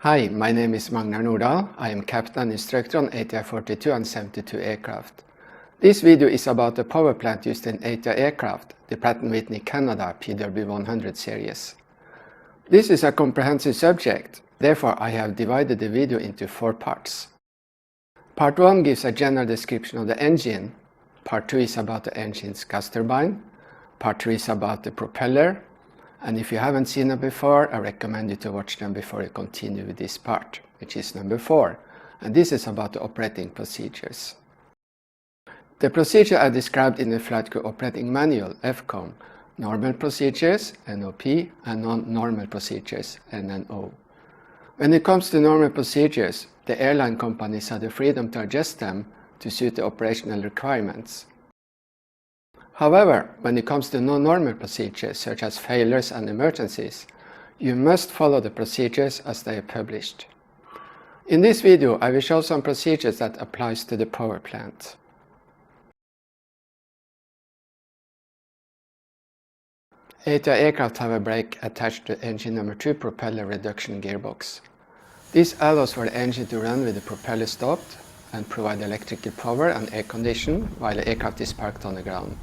Hi, my name is Magnar Nordahl. I am captain instructor on ATR 42 and 72 aircraft. This video is about the power plant used in ATR aircraft, the Pratt & Whitney Canada PW100 series. This is a comprehensive subject, therefore I have divided the video into 4 parts. Part 1 gives a general description of the engine, Part 2 is about the engine's gas turbine, Part 3 is about the propeller, and if you haven't seen them before, I recommend you to watch them before you continue with this part, which is number 4, and this is about the operating procedures. The procedures are described in the Flight Crew Operating Manual, FCOM, normal procedures, NOP, and non-normal procedures, NNO. When it comes to normal procedures, the airline companies have the freedom to adjust them to suit the operational requirements. However, when it comes to non-normal procedures, such as failures and emergencies, you must follow the procedures as they are published. In this video, I will show some procedures that applies to the power plant. ATR aircraft have a brake attached to engine number 2 propeller reduction gearbox. This allows for the engine to run with the propeller stopped and provide electrical power and air condition while the aircraft is parked on the ground.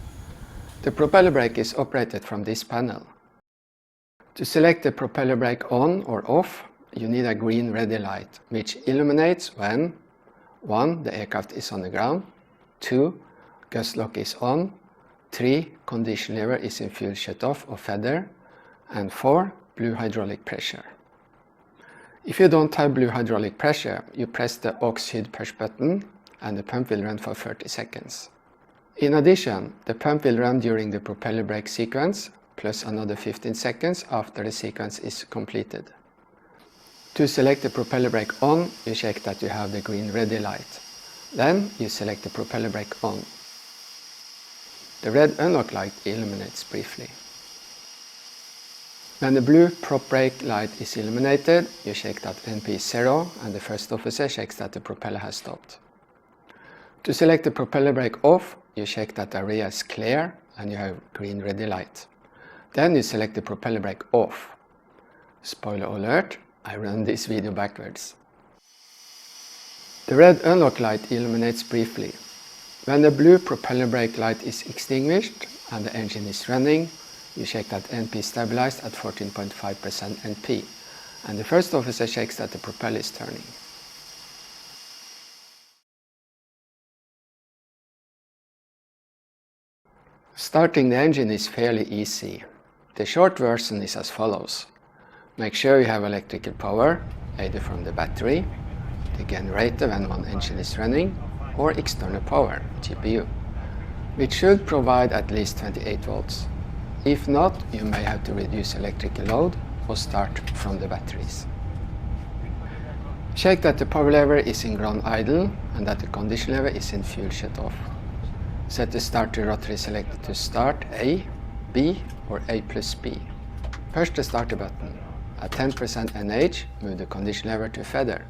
The propeller brake is operated from this panel. To select the propeller brake on or off, you need a green ready light, which illuminates when 1. The aircraft is on the ground, 2. Gas lock is on, 3. Condition lever is in fuel shut-off or feather, and 4. Blue hydraulic pressure. If you don't have blue hydraulic pressure, you press the aux HUD push button and the pump will run for 30 seconds. In addition, the pump will run during the propeller brake sequence, plus another 15 seconds after the sequence is completed. To select the propeller brake on, you check that you have the green ready light. Then you select the propeller brake on. The red unlock light illuminates briefly. When the blue prop brake light is illuminated, you check that NP is 0 and the first officer checks that the propeller has stopped. To select the propeller brake off, you check that the area is clear and you have green ready light. Then you select the propeller brake off. Spoiler alert, I run this video backwards. The red unlock light illuminates briefly. When the blue propeller brake light is extinguished and the engine is running, you check that NP is stabilized at 14.5% NP, and the first officer checks that the propeller is turning. Starting the engine is fairly easy. The short version is as follows. Make sure you have electrical power, either from the battery, the generator when one engine is running, or external power, GPU, which should provide at least 28 volts. If not, you may have to reduce electrical load or start from the batteries. Check that the power lever is in ground idle and that the condition lever is in fuel shut-off. Set the starter rotary selector to start A, B or A plus B. Push the starter button. At 10% NH, move the condition lever to feather.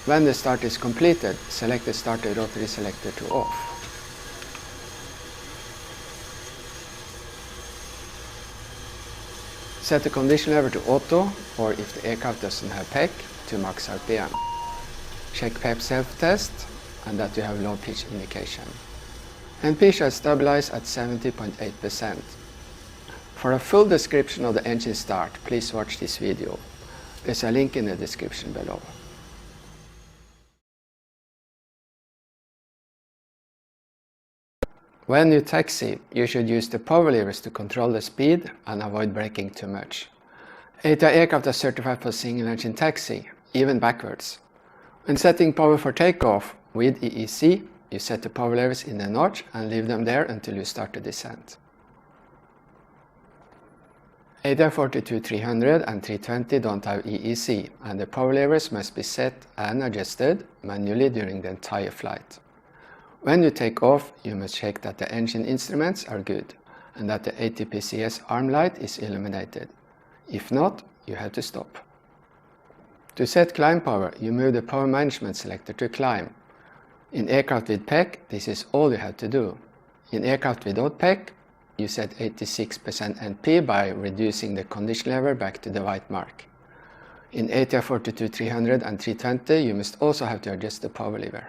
When the start is completed, select the starter rotary selector to off. Set the condition lever to auto, or if the aircraft doesn't have PEC, to max RPM. Check PEP self-test and that you have low pitch indication. NP shall stabilize at 70.8%. For a full description of the engine start, please watch this video. There's a link in the description below. When you taxi, you should use the power levers to control the speed and avoid braking too much. ATR aircraft are certified for single-engine taxi, even backwards. When setting power for takeoff with EEC, you set the power levers in a notch and leave them there until you start the descent. ATR 42, 300 and 320 don't have EEC, and the power levers must be set and adjusted manually during the entire flight. When you take off, you must check that the engine instruments are good and that the ATPCS arm light is illuminated. If not, you have to stop. To set climb power, you move the power management selector to climb. In aircraft with PEC, this is all you have to do. In aircraft without PEC, you set 86% NP by reducing the condition lever back to the white mark. In ATR 42, 300 and 320, you must also have to adjust the power lever.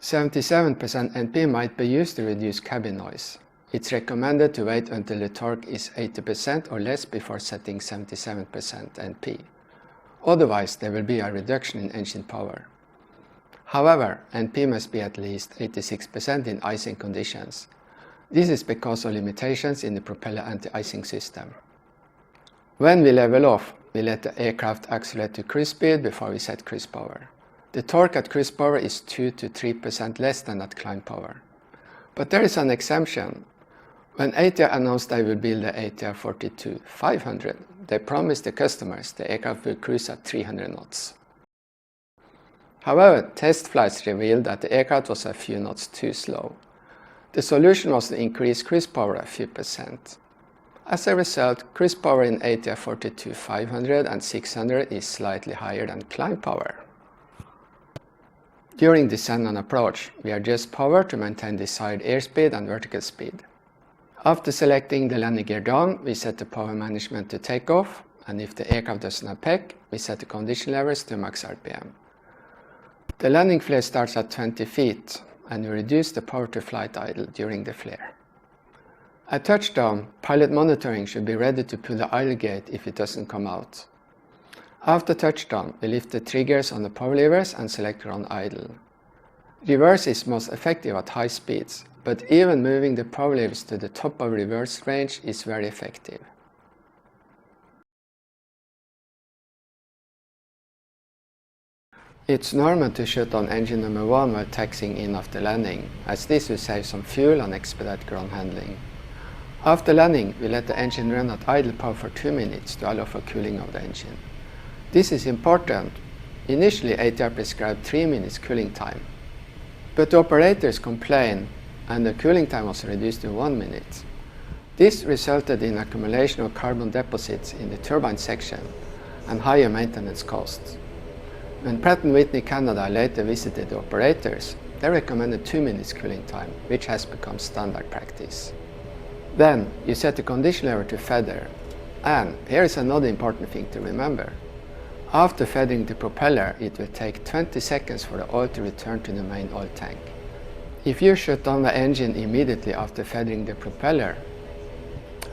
77% NP might be used to reduce cabin noise. It's recommended to wait until the torque is 80% or less before setting 77% NP. Otherwise, there will be a reduction in engine power. However, NP must be at least 86% in icing conditions. This is because of limitations in the propeller anti-icing system. When we level off, we let the aircraft accelerate to cruise speed before we set cruise power. The torque at cruise power is 2 to 3% less than at climb power. But there is an exemption. When ATR announced they will build the ATR 42 500, they promised the customers the aircraft will cruise at 300 knots. However, test flights revealed that the aircraft was a few knots too slow. The solution was to increase cruise power a few percent. As a result, cruise power in ATR 42 500 and 600 is slightly higher than climb power. During descent and approach, we adjust power to maintain desired airspeed and vertical speed. After selecting the landing gear down, we set the power management to takeoff, and if the aircraft doesn't have PEC, we set the condition levers to max RPM. The landing flare starts at 20 feet, and we reduce the power to flight idle during the flare. At touchdown, pilot monitoring should be ready to pull the idle gate if it doesn't come out. After touchdown, we lift the triggers on the power levers and select run idle. Reverse is most effective at high speeds, but even moving the power levers to the top of reverse range is very effective. It's normal to shut down engine number 1 while taxiing in after landing, as this will save some fuel and expedite ground handling. After landing, we let the engine run at idle power for 2 minutes to allow for cooling of the engine. This is important. Initially, ATR prescribed 3 minutes cooling time, but the operators complained and the cooling time was reduced to 1 minute. This resulted in accumulation of carbon deposits in the turbine section and higher maintenance costs. When Pratt & Whitney Canada later visited the operators, they recommended 2 minutes cooling time, which has become standard practice. Then, you set the condition lever to feather, and here is another important thing to remember. After feathering the propeller, it will take 20 seconds for the oil to return to the main oil tank. If you shut down the engine immediately after feathering the propeller,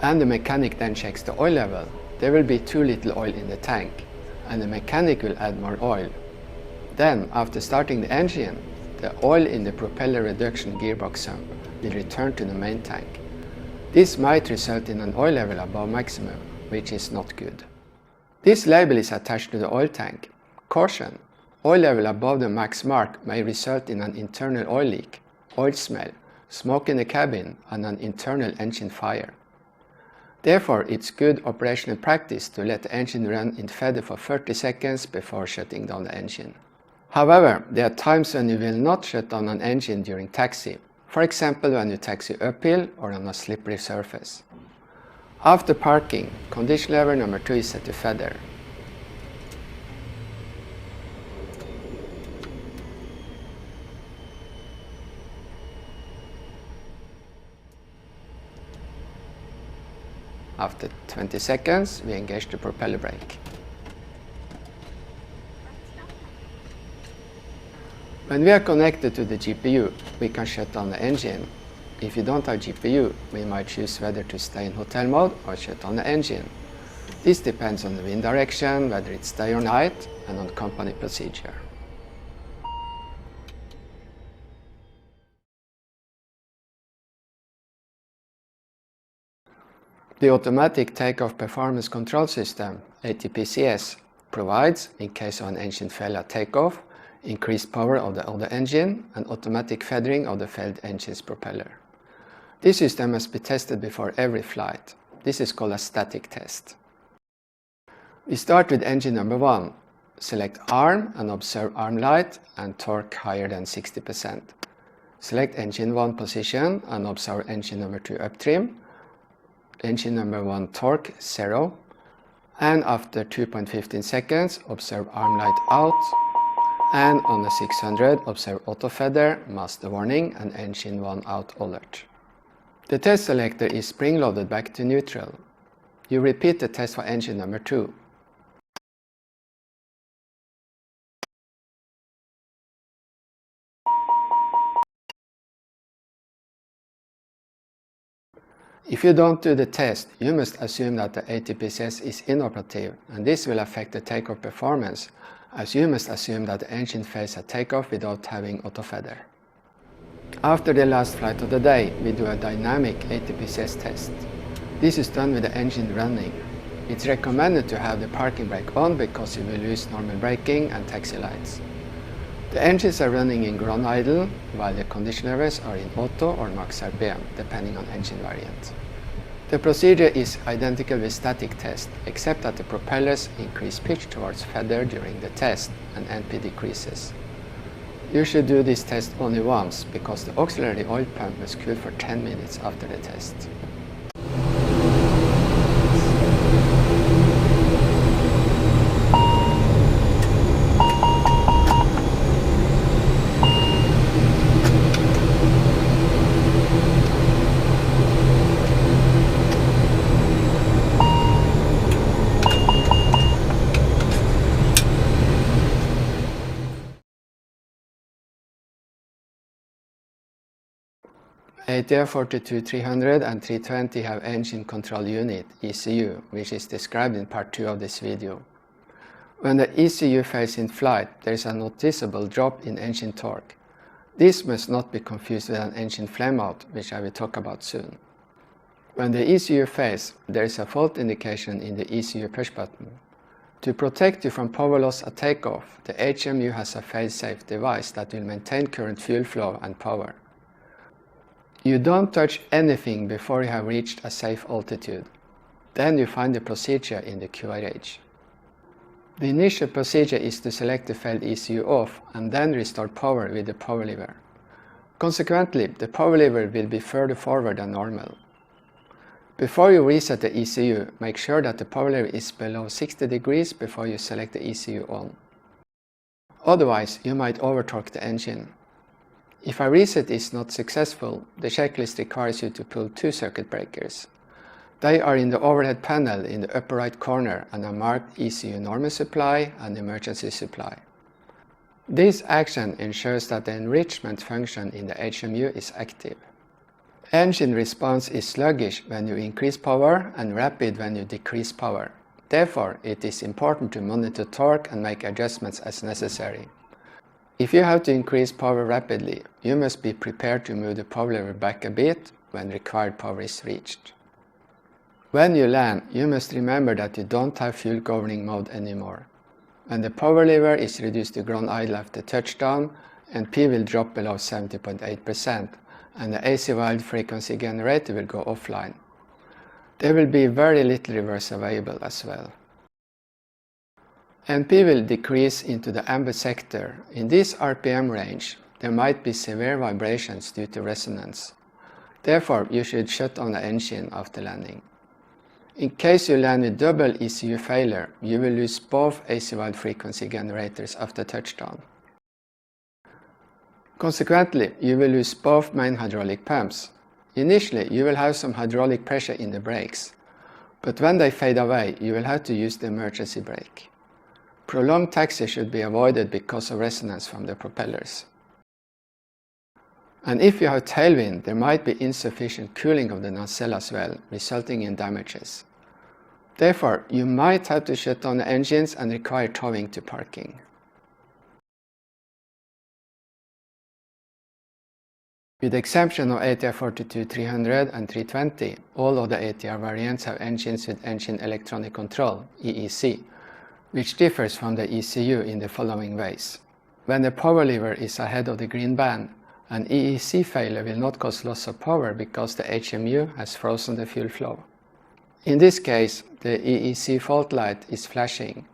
and the mechanic then checks the oil level, there will be too little oil in the tank, and the mechanic will add more oil. Then, after starting the engine, the oil in the propeller reduction gearbox sump will return to the main tank. This might result in an oil level above maximum, which is not good. This label is attached to the oil tank. Caution: oil level above the max mark may result in an internal oil leak, oil smell, smoke in the cabin, and an internal engine fire. Therefore, it's good operational practice to let the engine run in feather for 30 seconds before shutting down the engine. However, there are times when you will not shut down an engine during taxi, for example when you taxi uphill or on a slippery surface. After parking, condition lever number 2 is set to feather. After 20 seconds, we engage the propeller brake. When we are connected to the GPU, we can shut down the engine. If you don't have GPU, we might choose whether to stay in hotel mode or shut down the engine. This depends on the wind direction, whether it's day or night, and on company procedure. The automatic takeoff performance control system, ATPCS, provides, in case of an engine failure at takeoff, increased power of the other engine and automatic feathering of the failed engine's propeller. This system must be tested before every flight. This is called a static test. We start with engine number 1. Select arm and observe arm light and torque higher than 60%. Select engine 1 position and observe engine number 2 uptrim, engine number 1 torque 0, and after 2.15 seconds observe arm light out, and on the 600 observe auto feather, master warning and engine 1 out alert. The test selector is spring-loaded back to neutral. You repeat the test for engine number 2. If you don't do the test, you must assume that the ATPCS is inoperative, and this will affect the takeoff performance, as you must assume that the engine fails at takeoff without having auto feather. After the last flight of the day, we do a dynamic ATPCS test. This is done with the engine running. It's recommended to have the parking brake on because you will lose normal braking and taxi lights. The engines are running in ground idle, while the condition levels are in auto or max RPM, depending on engine variant. The procedure is identical with static test, except that the propellers increase pitch towards feather during the test and NP decreases. You should do this test only once, because the auxiliary oil pump must cool for 10 minutes after the test. ATR 42300 and 320 have engine control unit, ECU, which is described in part 2 of this video. When the ECU fails in flight, there is a noticeable drop in engine torque. This must not be confused with an engine flameout, which I will talk about soon. When the ECU fails, there is a fault indication in the ECU push button. To protect you from power loss at takeoff, the HMU has a fail-safe device that will maintain current fuel flow and power. You don't touch anything before you have reached a safe altitude. Then you find the procedure in the QRH. The initial procedure is to select the failed ECU off and then restore power with the power lever. Consequently, the power lever will be further forward than normal. Before you reset the ECU, make sure that the power lever is below 60 degrees before you select the ECU on. Otherwise, you might over-torque the engine. If a reset is not successful, the checklist requires you to pull 2 circuit breakers. They are in the overhead panel in the upper right corner and are marked ECU normal supply and emergency supply. This action ensures that the enrichment function in the HMU is active. Engine response is sluggish when you increase power and rapid when you decrease power. Therefore, it is important to monitor torque and make adjustments as necessary. If you have to increase power rapidly, you must be prepared to move the power lever back a bit when required power is reached. When you land, you must remember that you don't have fuel governing mode anymore. When the power lever is reduced to ground idle after touchdown, NP will drop below 70.8% and the AC wide frequency generator will go offline. There will be very little reverse available as well. NP will decrease into the amber sector. In this RPM range, there might be severe vibrations due to resonance. Therefore, you should shut down the engine after landing. In case you land with double ECU failure, you will lose both AC wide frequency generators after touchdown. Consequently, you will lose both main hydraulic pumps. Initially, you will have some hydraulic pressure in the brakes, but when they fade away, you will have to use the emergency brake. Prolonged taxi should be avoided because of resonance from the propellers. And if you have tailwind, there might be insufficient cooling of the nacelle as well, resulting in damages. Therefore, you might have to shut down the engines and require towing to parking. With the exception of ATR 42300 and 320, all of the ATR variants have engines with engine electronic control, EEC, which differs from the ECU in the following ways. When the power lever is ahead of the green band, an EEC failure will not cause loss of power because the HMU has frozen the fuel flow. In this case, the EEC fault light is flashing.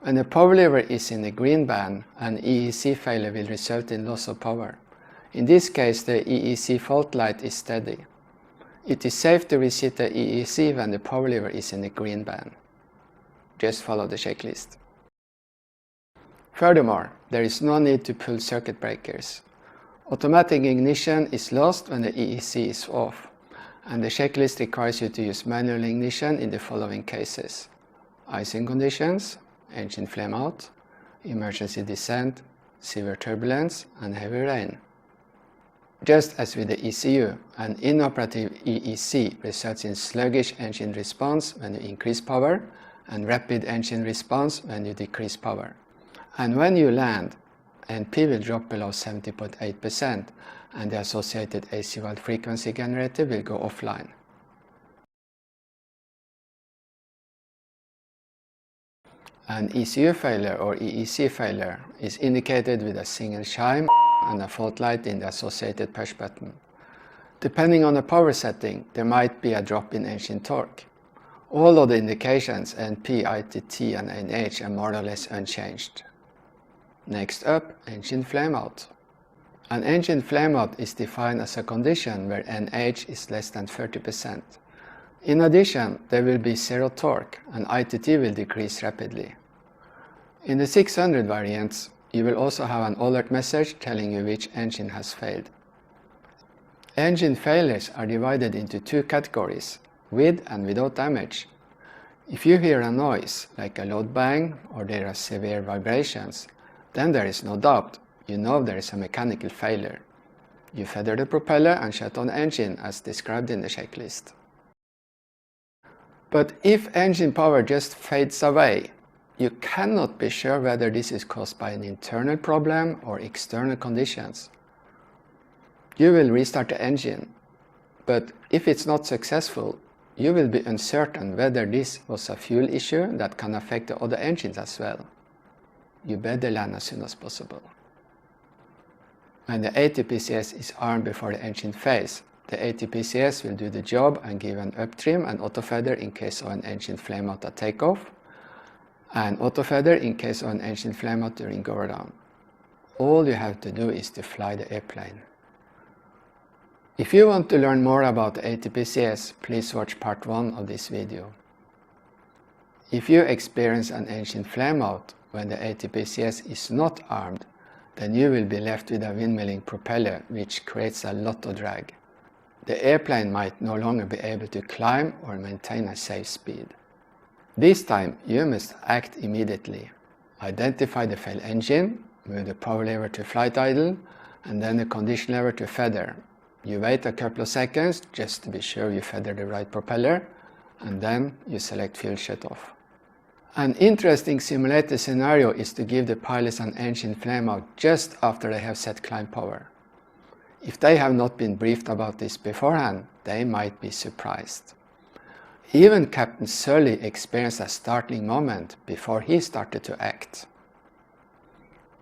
When the power lever is in the green band, an EEC failure will result in loss of power. In this case, the EEC fault light is steady. It is safe to reset the EEC when the power lever is in the green band. Just follow the checklist. Furthermore, there is no need to pull circuit breakers. Automatic ignition is lost when the EEC is off, and the checklist requires you to use manual ignition in the following cases: icing conditions, engine flame out, emergency descent, severe turbulence, and heavy rain. Just as with the ECU, an inoperative EEC results in sluggish engine response when you increase power and rapid engine response when you decrease power. And when you land, NP will drop below 70.8% and the associated AC valve frequency generator will go offline. An ECU failure or EEC failure is indicated with a single chime and a fault light in the associated push button. Depending on the power setting, there might be a drop in engine torque. All of the indications NP, ITT and NH are more or less unchanged. Next up, engine flameout. An engine flameout is defined as a condition where NH is less than 30%. In addition, there will be zero torque and ITT will decrease rapidly. In the 600 variants, you will also have an alert message telling you which engine has failed. Engine failures are divided into two categories, with and without damage. If you hear a noise, like a loud bang or there are severe vibrations, then there is no doubt, you know there is a mechanical failure. You feather the propeller and shut on the engine as described in the checklist. But if engine power just fades away, you cannot be sure whether this is caused by an internal problem or external conditions. You will restart the engine, but if it's not successful, you will be uncertain whether this was a fuel issue that can affect the other engines as well. You better land as soon as possible. When the ATPCS is armed before the engine phase, the ATPCS will do the job and give an uptrim and autofeather in case of an engine flameout at takeoff, and autofeather in case of an engine flameout during go down. All you have to do is to fly the airplane. If you want to learn more about the ATPCS, please watch part 1 of this video. If you experience an engine flameout when the ATPCS is not armed, then you will be left with a windmilling propeller which creates a lot of drag. The airplane might no longer be able to climb or maintain a safe speed. This time you must act immediately. Identify the failed engine, move the power lever to flight idle, and then the condition lever to feather. You wait a couple of seconds just to be sure you feather the right propeller, and then you select fuel shutoff. An interesting simulated scenario is to give the pilots an engine flameout just after they have set climb power. If they have not been briefed about this beforehand, they might be surprised. Even Captain Sully experienced a startling moment before he started to act.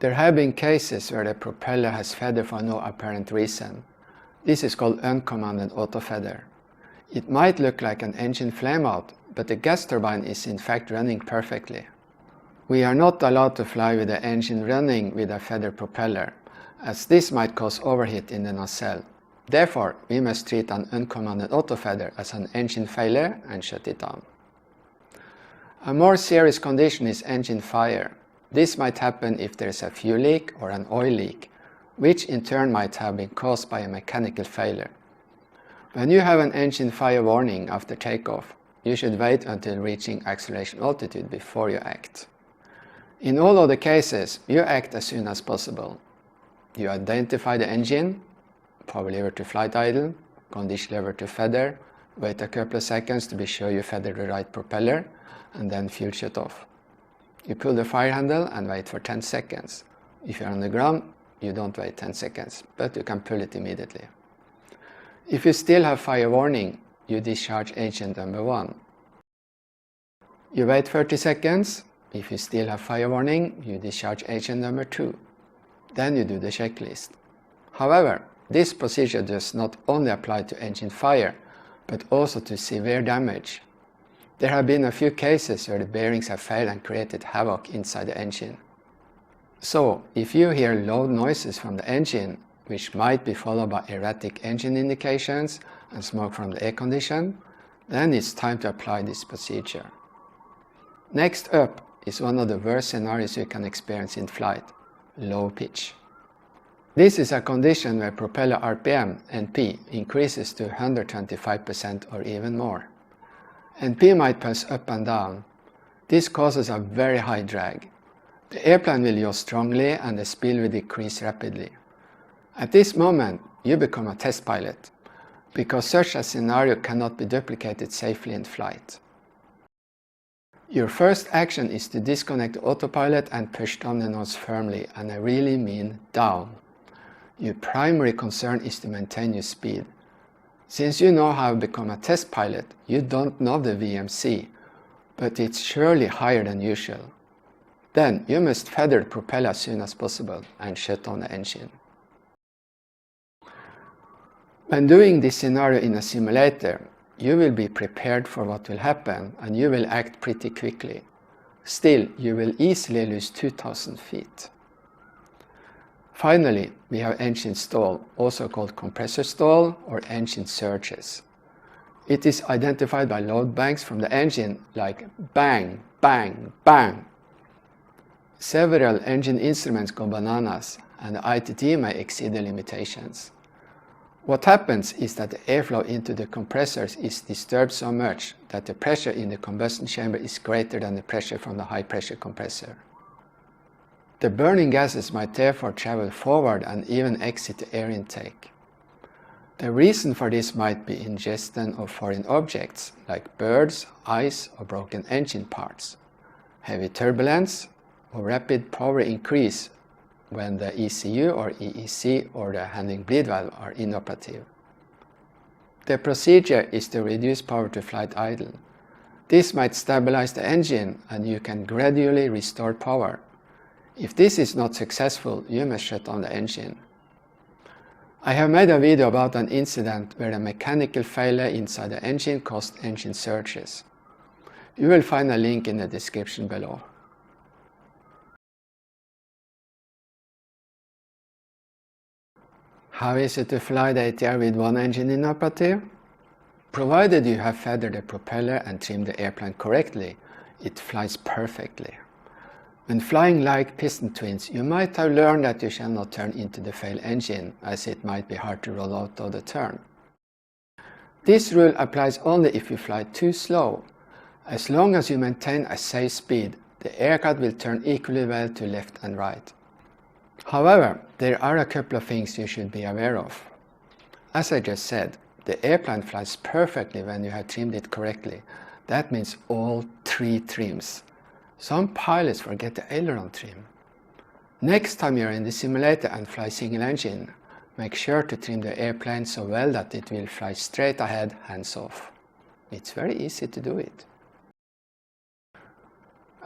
There have been cases where the propeller has feathered for no apparent reason. This is called uncommanded autofeather. It might look like an engine flameout, but the gas turbine is in fact running perfectly. We are not allowed to fly with the engine running with a feather propeller, as this might cause overheat in the nacelle. Therefore, we must treat an uncommanded autofeather as an engine failure and shut it down. A more serious condition is engine fire. This might happen if there is a fuel leak or an oil leak, which in turn might have been caused by a mechanical failure. When you have an engine fire warning after takeoff, you should wait until reaching acceleration altitude before you act. In all of the cases, you act as soon as possible. You identify the engine, power lever to flight idle, condition lever to feather, wait a couple of seconds to be sure you feather the right propeller, and then fuel shut off. You pull the fire handle and wait for 10 seconds. If you're on the ground, you don't wait 10 seconds, but you can pull it immediately. If you still have fire warning, you discharge agent number 1. You wait 30 seconds. If you still have fire warning, you discharge agent number 2. Then you do the checklist. However, this procedure does not only apply to engine fire, but also to severe damage. There have been a few cases where the bearings have failed and created havoc inside the engine. So, if you hear loud noises from the engine, which might be followed by erratic engine indications and smoke from the air condition, then it's time to apply this procedure. Next up is one of the worst scenarios you can experience in flight: low pitch. This is a condition where propeller RPM, NP, increases to 125% or even more. NP might pulse up and down. This causes a very high drag. The airplane will yaw strongly and the speed will decrease rapidly. At this moment, you become a test pilot, because such a scenario cannot be duplicated safely in flight. Your first action is to disconnect the autopilot and push down the nose firmly, and I really mean down. Your primary concern is to maintain your speed. Since you know how to become a test pilot, you don't know the VMC, but it's surely higher than usual. Then you must feather the propeller as soon as possible and shut down the engine. When doing this scenario in a simulator, you will be prepared for what will happen and you will act pretty quickly. Still, you will easily lose 2,000 feet. Finally, we have engine stall, also called compressor stall or engine surges. It is identified by load bangs from the engine like bang, bang, bang. Several engine instruments go bananas and the ITT may exceed the limitations. What happens is that the airflow into the compressors is disturbed so much that the pressure in the combustion chamber is greater than the pressure from the high pressure compressor. The burning gases might therefore travel forward and even exit the air intake. The reason for this might be ingestion of foreign objects like birds, ice or broken engine parts, heavy turbulence or rapid power increase when the ECU or EEC or the handling bleed valve are inoperative. The procedure is to reduce power to flight idle. This might stabilize the engine and you can gradually restore power. If this is not successful, you must shut down the engine. I have made a video about an incident where a mechanical failure inside the engine caused engine surges. You will find a link in the description below. How is it to fly the ATR with one engine inoperative? Provided you have feathered the propeller and trimmed the airplane correctly, it flies perfectly. When flying like piston twins, you might have learned that you shall not turn into the failed engine, as it might be hard to roll out of the turn. This rule applies only if you fly too slow. As long as you maintain a safe speed, the aircraft will turn equally well to left and right. However, there are a couple of things you should be aware of. As I just said, the airplane flies perfectly when you have trimmed it correctly. That means all three trims. Some pilots forget the aileron trim. Next time you are in the simulator and fly single engine, make sure to trim the airplane so well that it will fly straight ahead, hands off. It's very easy to do it.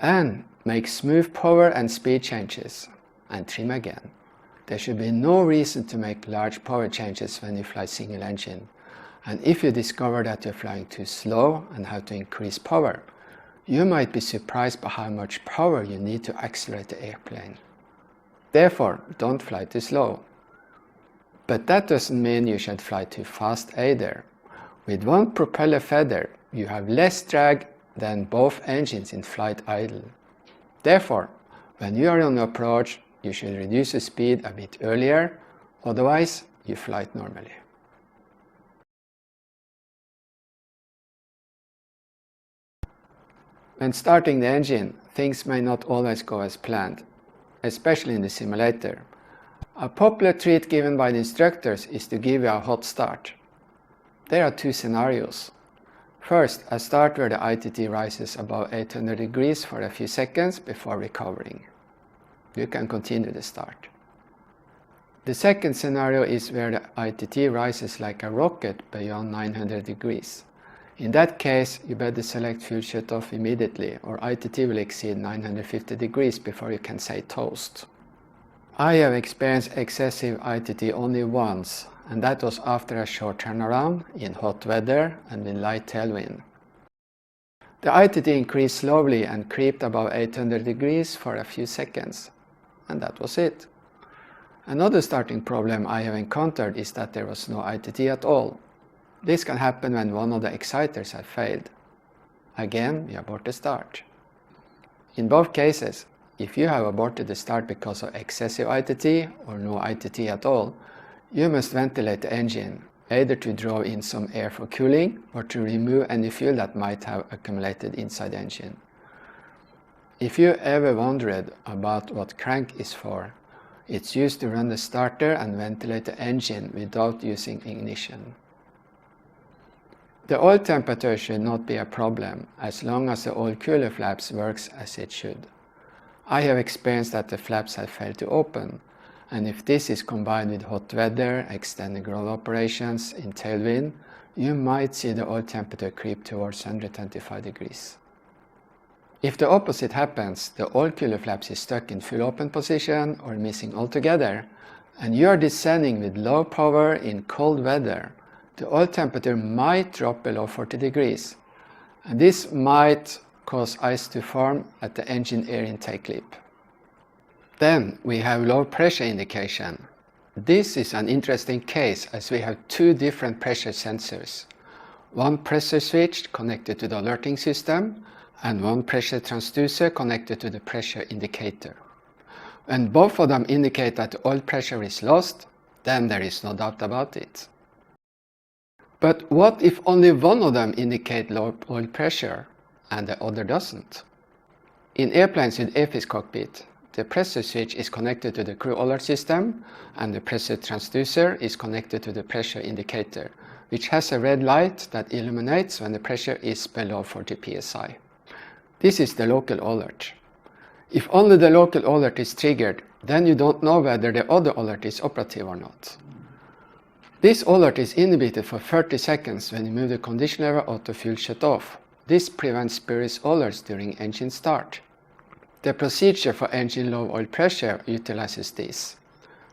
And make smooth power and speed changes, and trim again. There should be no reason to make large power changes when you fly single engine. And if you discover that you're flying too slow and have to increase power, you might be surprised by how much power you need to accelerate the airplane. Therefore, don't fly too slow. But that doesn't mean you should fly too fast either. With one propeller feather, you have less drag than both engines in flight idle. Therefore, when you are on approach, you should reduce the speed a bit earlier, otherwise you fly normally. When starting the engine, things may not always go as planned, especially in the simulator. A popular treat given by the instructors is to give you a hot start. There are two scenarios. First, a start where the ITT rises above 800 degrees for a few seconds before recovering. You can continue the start. The second scenario is where the ITT rises like a rocket beyond 900 degrees. In that case, you better select fuel shut-off immediately, or ITT will exceed 950 degrees before you can say toast. I have experienced excessive ITT only once, and that was after a short turnaround in hot weather and with light tailwind. The ITT increased slowly and creeped above 800 degrees for a few seconds, and that was it. Another starting problem I have encountered is that there was no ITT at all. This can happen when one of the exciters has failed. Again, we abort the start. In both cases, if you have aborted the start because of excessive ITT or no ITT at all, you must ventilate the engine, either to draw in some air for cooling or to remove any fuel that might have accumulated inside the engine. If you ever wondered about what crank is for, it's used to run the starter and ventilate the engine without using ignition. The oil temperature should not be a problem as long as the oil cooler flaps works as it should. I have experienced that the flaps have failed to open, and if this is combined with hot weather, extended growl operations in tailwind, you might see the oil temperature creep towards 125 degrees. If the opposite happens, the oil cooler flaps is stuck in full open position or missing altogether, and you are descending with low power in cold weather, the oil temperature might drop below 40 degrees, and this might cause ice to form at the engine air intake lip. Then we have low pressure indication. This is an interesting case as we have two different pressure sensors. One pressure switch connected to the alerting system and one pressure transducer connected to the pressure indicator. When both of them indicate that the oil pressure is lost, then there is no doubt about it. But what if only one of them indicates low oil pressure and the other doesn't? In airplanes with EFIS cockpit, the pressure switch is connected to the crew alert system and the pressure transducer is connected to the pressure indicator, which has a red light that illuminates when the pressure is below 40 psi. This is the local alert. If only the local alert is triggered, then you don't know whether the other alert is operative or not. This alert is inhibited for 30 seconds when you move the condition lever auto fuel shut off. This prevents spurious alerts during engine start. The procedure for engine low oil pressure utilizes this.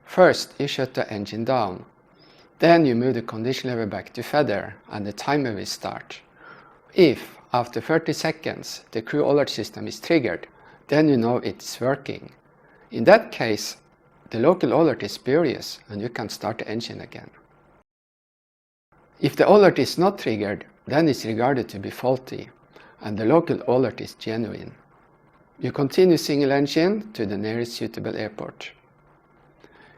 First, you shut the engine down. Then you move the condition lever back to feather and the timer will start. If, after 30 seconds, the crew alert system is triggered, then you know it's working. In that case, the local alert is spurious and you can start the engine again. If the alert is not triggered, then it's regarded to be faulty and the local alert is genuine. You continue single engine to the nearest suitable airport.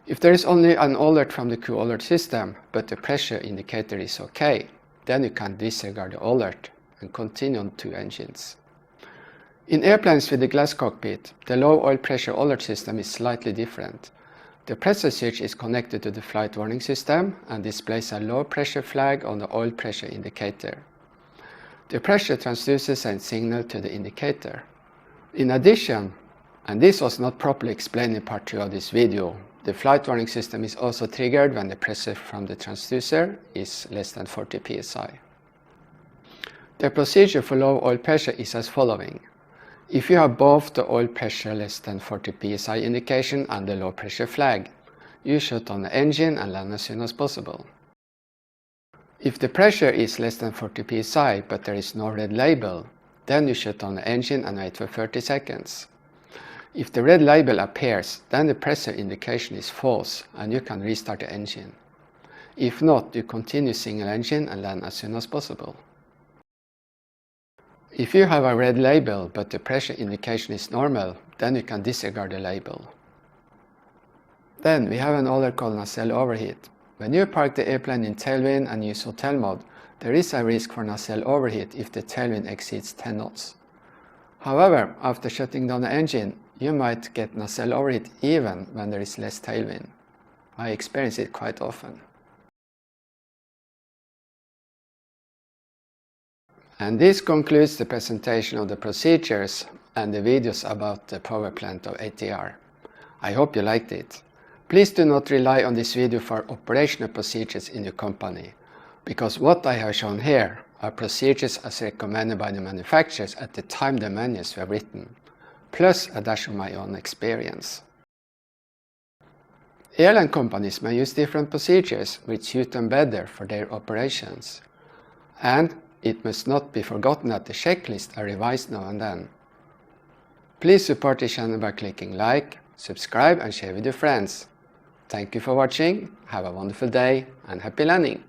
If there is only an alert from the crew alert system, but the pressure indicator is okay, then you can disregard the alert and continue on two engines. In airplanes with a glass cockpit, the low oil pressure alert system is slightly different. The pressure switch is connected to the flight warning system and displays a low pressure flag on the oil pressure indicator. The pressure transducer sends signal to the indicator. In addition, and this was not properly explained in part 2 of this video, the flight warning system is also triggered when the pressure from the transducer is less than 40 psi. The procedure for low oil pressure is as following. If you have both the oil pressure less than 40 psi indication and the low pressure flag, you shut on the engine and land as soon as possible. If the pressure is less than 40 psi but there is no red label, then you shut on the engine and wait for 30 seconds. If the red label appears, then the pressure indication is false and you can restart the engine. If not, you continue single engine and land as soon as possible. If you have a red label but the pressure indication is normal, then you can disregard the label. Then we have an alert called nacelle overheat. When you park the airplane in tailwind and use hotel mode, there is a risk for nacelle overheat if the tailwind exceeds 10 knots. However, after shutting down the engine, you might get nacelle overheat even when there is less tailwind. I experience it quite often. And this concludes the presentation of the procedures and the videos about the power plant of ATR. I hope you liked it. Please do not rely on this video for operational procedures in your company, because what I have shown here are procedures as recommended by the manufacturers at the time the manuals were written, plus a dash of my own experience. Airline companies may use different procedures which suit them better for their operations. And it must not be forgotten that the checklists are revised now and then. Please support the channel by clicking like, subscribe and share with your friends. Thank you for watching, have a wonderful day and happy landing!